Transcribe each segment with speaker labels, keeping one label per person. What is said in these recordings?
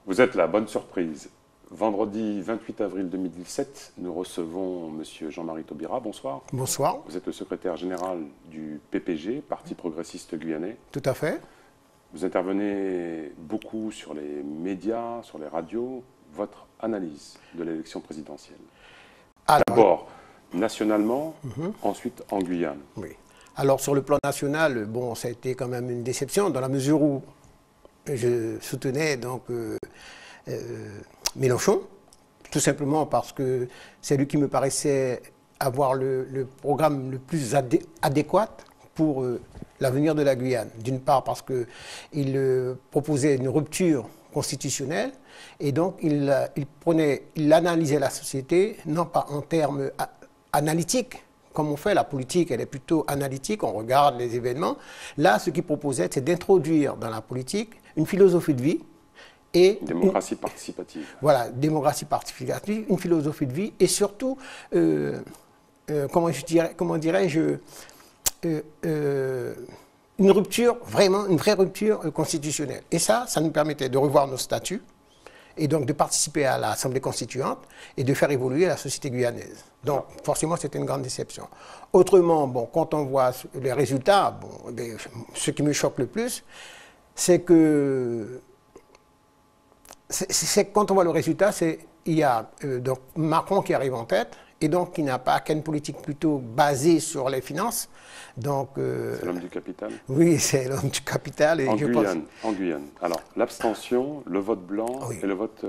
Speaker 1: Vous êtes la bonne surprise. Vendredi 28 avril 2017, nous recevons M. Jean-Marie Taubira. Bonsoir.
Speaker 2: Bonsoir.
Speaker 1: Vous êtes le secrétaire général du PPG, Parti progressiste guyanais.
Speaker 2: Tout à fait.
Speaker 1: Vous intervenez beaucoup sur les médias, sur les radios. Votre analyse de l'élection présidentielle. D'abord nationalement, ensuite en Guyane.
Speaker 2: Oui. Alors sur le plan national, bon, ça a été quand même une déception dans la mesure où je soutenais donc Mélenchon, tout simplement parce que c'est lui qui me paraissait avoir le programme le plus adéquat pour l'avenir de la Guyane. D'une part parce qu'il proposait une rupture constitutionnelle et donc il analysait la société non pas en termes analytiques, comme on fait, la politique, elle est plutôt analytique, on regarde les événements. Là, ce qu'il proposait, c'est d'introduire dans la politique une philosophie de vie et...
Speaker 1: Démocratie participative.
Speaker 2: Voilà, démocratie participative, une philosophie de vie et surtout, comment dirais-je, une rupture, vraiment une vraie rupture constitutionnelle. Et ça nous permettait de revoir nos statuts et donc de participer à l'Assemblée constituante et de faire évoluer la société guyanaise. Donc forcément, c'était une grande déception. Autrement, bon, quand on voit les résultats, bon, ce qui me choque le plus, c'est que quand on voit le résultat, il y a donc Macron qui arrive en tête, et donc qui n'a pas qu'une politique plutôt basée sur les finances. Donc,
Speaker 1: c'est l'homme du capital.
Speaker 2: Oui, c'est l'homme du capital. Et
Speaker 1: en Guyane. Alors, l'abstention, le vote blanc et le vote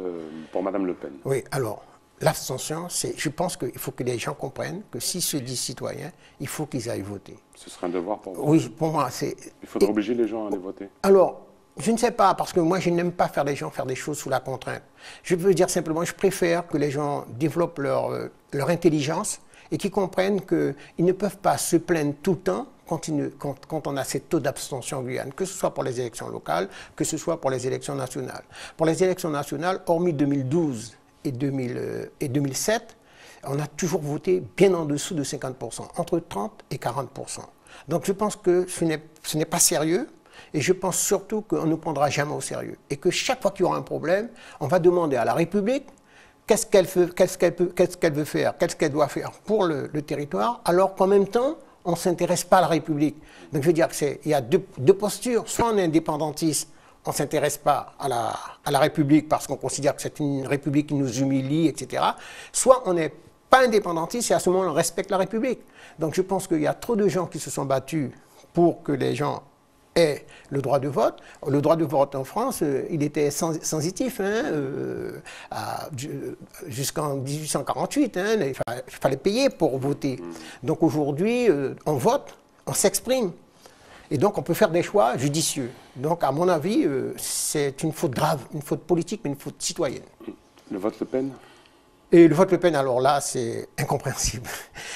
Speaker 1: pour Mme Le Pen.
Speaker 2: Oui, alors, l'abstention, je pense qu'il faut que les gens comprennent que s'ils se disent citoyens, il faut qu'ils aillent voter.
Speaker 1: Ce serait un devoir pour vous?
Speaker 2: Oui, pour moi, c'est...
Speaker 1: Il faudrait obliger les gens à aller voter?
Speaker 2: Alors, je ne sais pas, parce que moi, je n'aime pas faire les gens faire des choses sous la contrainte. Je veux dire simplement, je préfère que les gens développent leur intelligence et qu'ils comprennent qu'ils ne peuvent pas se plaindre tout le temps quand on a ces taux d'abstention en Guyane, que ce soit pour les élections locales, que ce soit pour les élections nationales. Pour les élections nationales, hormis 2012 et 2007, on a toujours voté bien en dessous de 50%, entre 30 et 40%. Donc je pense que ce n'est pas sérieux. Et je pense surtout qu'on ne nous prendra jamais au sérieux. Et que chaque fois qu'il y aura un problème, on va demander à la République qu'est-ce qu'elle veut faire, qu'est-ce qu'elle doit faire pour le territoire, alors qu'en même temps, on ne s'intéresse pas à la République. Donc je veux dire qu'il y a deux postures. Soit on est indépendantiste, on ne s'intéresse pas à la République parce qu'on considère que c'est une République qui nous humilie, etc. Soit on n'est pas indépendantiste et à ce moment on respecte la République. Donc je pense qu'il y a trop de gens qui se sont battus pour que les gens aient le droit de vote. Le droit de vote en France, il était sensitif jusqu'en 1848. Il fallait payer pour voter. Donc aujourd'hui, on vote, on s'exprime. Et donc on peut faire des choix judicieux. Donc à mon avis, c'est une faute grave, une faute politique, mais une faute citoyenne.
Speaker 1: Le vote Le Pen?
Speaker 2: Et le vote Le Pen, alors là, c'est incompréhensible.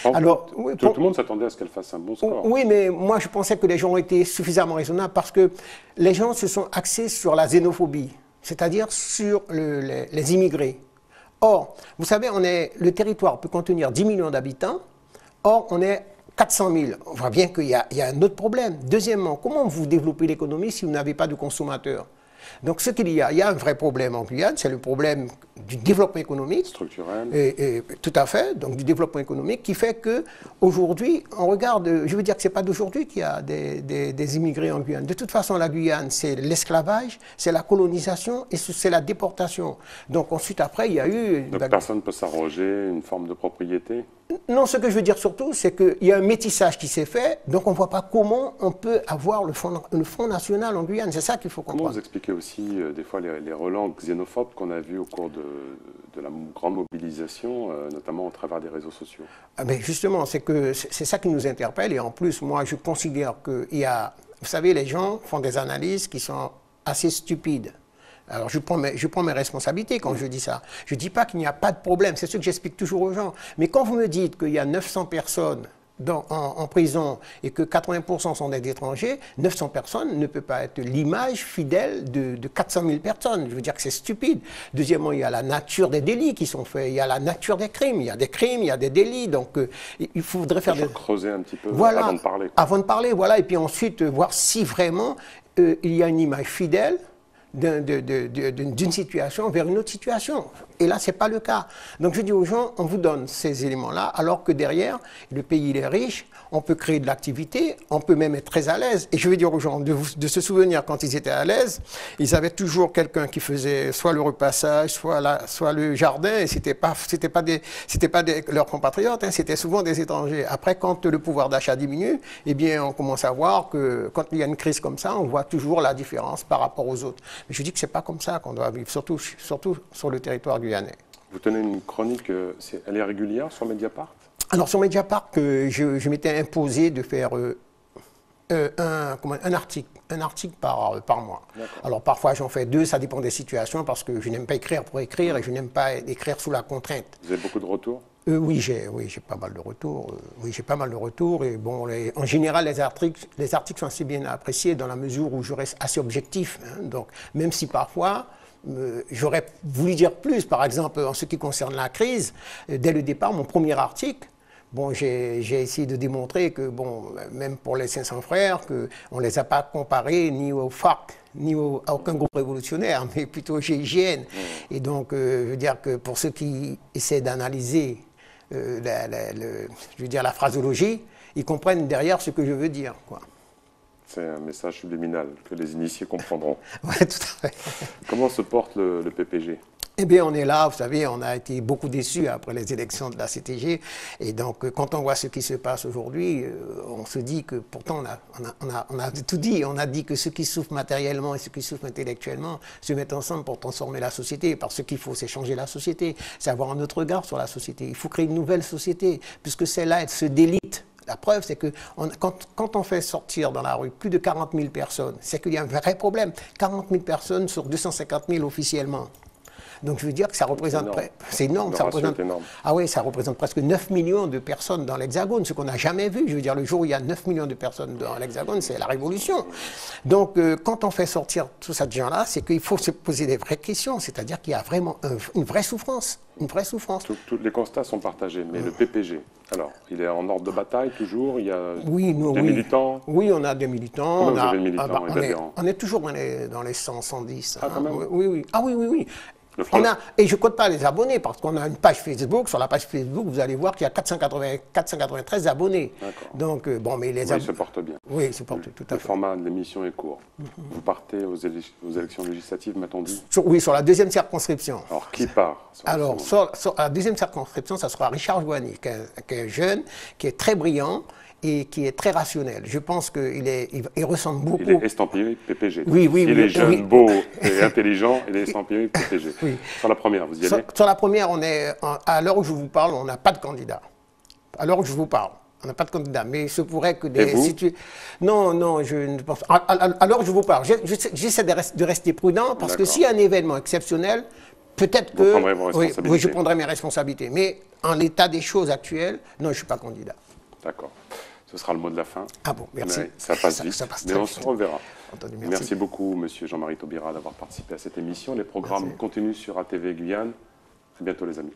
Speaker 1: Alors, tout le monde s'attendait à ce qu'elle fasse un bon score.
Speaker 2: Oui, mais moi, je pensais que les gens ont été suffisamment raisonnables parce que les gens se sont axés sur la xénophobie, c'est-à-dire sur les immigrés. Or, vous savez, le territoire peut contenir 10 millions d'habitants, or, on est 400 000. On voit bien qu'il y a un autre problème. Deuxièmement, comment vous développez l'économie si vous n'avez pas de consommateurs? Donc il y a un vrai problème en Guyane, c'est le problème du développement économique.
Speaker 1: Structurel.
Speaker 2: Et tout à fait, donc du développement économique qui fait qu'aujourd'hui, on regarde, je veux dire que ce n'est pas d'aujourd'hui qu'il y a des immigrés en Guyane. De toute façon, la Guyane, c'est l'esclavage, c'est la colonisation et c'est la déportation. Donc ensuite, après, il y a eu...
Speaker 1: Donc personne ne peut s'arroger une forme de propriété?
Speaker 2: Non, ce que je veux dire surtout, c'est qu'il y a un métissage qui s'est fait, donc on ne voit pas comment on peut avoir le Front National en Guyane. C'est ça qu'il faut comprendre.
Speaker 1: Comment vous expliquez aussi des fois les relents xénophobes qu'on a vus au cours de la grande mobilisation, notamment au travers des réseaux sociaux?
Speaker 2: Mais justement, c'est ça qui nous interpelle. Et en plus, moi, je considère qu'il y a... Vous savez, les gens font des analyses qui sont assez stupides. Alors je prends mes responsabilités quand je dis ça. Je ne dis pas qu'il n'y a pas de problème, c'est ce que j'explique toujours aux gens. Mais quand vous me dites qu'il y a 900 personnes en prison et que 80% sont des étrangers, 900 personnes ne peut pas être l'image fidèle de 400 000 personnes. Je veux dire que c'est stupide. Deuxièmement, il y a la nature des délits qui sont faits, il y a la nature des crimes. Il y a des crimes, il y a des délits. Donc il faudrait faire
Speaker 1: creuser un petit peu
Speaker 2: voilà,
Speaker 1: avant de parler.
Speaker 2: Avant de parler, voilà. Et puis ensuite, voir si vraiment il y a une image fidèle d'une situation vers une autre situation. Et là, ce n'est pas le cas. Donc je dis aux gens, on vous donne ces éléments-là, alors que derrière, le pays il est riche, on peut créer de l'activité, on peut même être très à l'aise. Et je veux dire aux gens de se souvenir quand ils étaient à l'aise, ils avaient toujours quelqu'un qui faisait soit le repassage, soit le jardin, et c'était pas leurs compatriotes, hein, c'était souvent des étrangers. Après, quand le pouvoir d'achat diminue, eh bien, on commence à voir que quand il y a une crise comme ça, on voit toujours la différence par rapport aux autres. Mais je dis que c'est pas comme ça qu'on doit vivre, surtout sur le territoire guyanais.
Speaker 1: Vous tenez une chronique, elle est régulière sur Mediapart?
Speaker 2: Alors sur Mediapart, je m'étais imposé de faire un article par mois. Alors parfois j'en fais 2, ça dépend des situations, parce que je n'aime pas écrire pour écrire et je n'aime pas écrire sous la contrainte.
Speaker 1: Vous avez beaucoup de retours?
Speaker 2: Oui, j'ai pas mal de retours. Oui, j'ai pas mal de retours. Et bon, en général, les articles sont assez bien appréciés dans la mesure où je reste assez objectif. Hein. Donc, même si parfois, j'aurais voulu dire plus, par exemple, en ce qui concerne la crise, dès le départ, mon premier article, bon, j'ai essayé de démontrer que, bon, même pour les 500 frères, qu'on ne les a pas comparés ni au FARC, ni à aucun groupe révolutionnaire, mais plutôt au GIGN. Et donc, je veux dire que pour ceux qui essaient d'analyser la phraseologie, ils comprennent derrière ce que je veux dire, quoi.
Speaker 1: C'est un message subliminal que les initiés comprendront.
Speaker 2: Oui, tout à fait.
Speaker 1: Comment se porte le PPG?
Speaker 2: Eh bien, on est là, vous savez, on a été beaucoup déçus après les élections de la CTG. Et donc, quand on voit ce qui se passe aujourd'hui, on se dit que pourtant, on a tout dit. On a dit que ceux qui souffrent matériellement et ceux qui souffrent intellectuellement se mettent ensemble pour transformer la société. Parce que ce qu'il faut, c'est changer la société, c'est avoir un autre regard sur la société. Il faut créer une nouvelle société, puisque celle-là, elle se délite. La preuve, c'est que quand on fait sortir dans la rue plus de 40 000 personnes, c'est qu'il y a un vrai problème. 40 000 personnes sur 250 000 officiellement. Donc je veux dire que ça représente... C'est énorme. Ça représente, énorme. Ah oui, ça représente presque 9 millions de personnes dans l'Hexagone, ce qu'on n'a jamais vu. Je veux dire, le jour où il y a 9 millions de personnes dans l'Hexagone, c'est la révolution. Donc quand on fait sortir tous ces gens-là, c'est qu'il faut se poser des vraies questions. C'est-à-dire qu'il y a vraiment une vraie souffrance. Une vraie souffrance.
Speaker 1: Tous les constats sont partagés, mais le PPG, alors, il est en ordre de bataille toujours? Il y a des militants?
Speaker 2: Oui, on a des militants.
Speaker 1: Combien vous avez de militants et d'adhérents?
Speaker 2: On est toujours dans les 100, 110.
Speaker 1: Ah, quand même?
Speaker 2: Oui. Ah oui. Et je ne compte pas les abonnés, parce qu'on a une page Facebook. Sur la page Facebook, vous allez voir qu'il y a 493 abonnés. Donc, bon, mais les
Speaker 1: abonnés... Oui, ils se portent bien.
Speaker 2: Oui, ils se portent tout à fait.
Speaker 1: Le format de l'émission est court. Vous partez aux élections législatives, m'a-t-on dit?
Speaker 2: Oui, sur la deuxième circonscription.
Speaker 1: Alors, qui part?
Speaker 2: Alors, sur la deuxième circonscription, ça sera Richard Jouani, qui est jeune, qui est très brillant et qui est très rationnel. Je pense qu'il ressemble beaucoup...
Speaker 1: Il est estampillé PPG.
Speaker 2: Oui.
Speaker 1: Il est jeune, beau et intelligent, il est estampillé PPG. Oui. Sur la première, vous y allez?
Speaker 2: Sur la première, à l'heure où je vous parle, on n'a pas de candidat. À l'heure où je vous parle, on n'a pas de candidat. Mais il se pourrait que des... Non, je ne pense pas. À l'heure où je vous parle, j'essaie de rester prudent, parce que s'il y a un événement exceptionnel, peut-être que... Oui, je prendrai mes responsabilités. Mais en l'état des choses actuelles, non, je ne suis pas candidat.
Speaker 1: D'accord. Ce sera le mot de la fin.
Speaker 2: Ah bon, merci.
Speaker 1: Mais ça passe vite, mais on se reverra.
Speaker 2: Entendu,
Speaker 1: merci beaucoup, monsieur Jean-Marie Taubira, d'avoir participé à cette émission. Les programmes continuent sur ATV Guyane. À bientôt, les amis.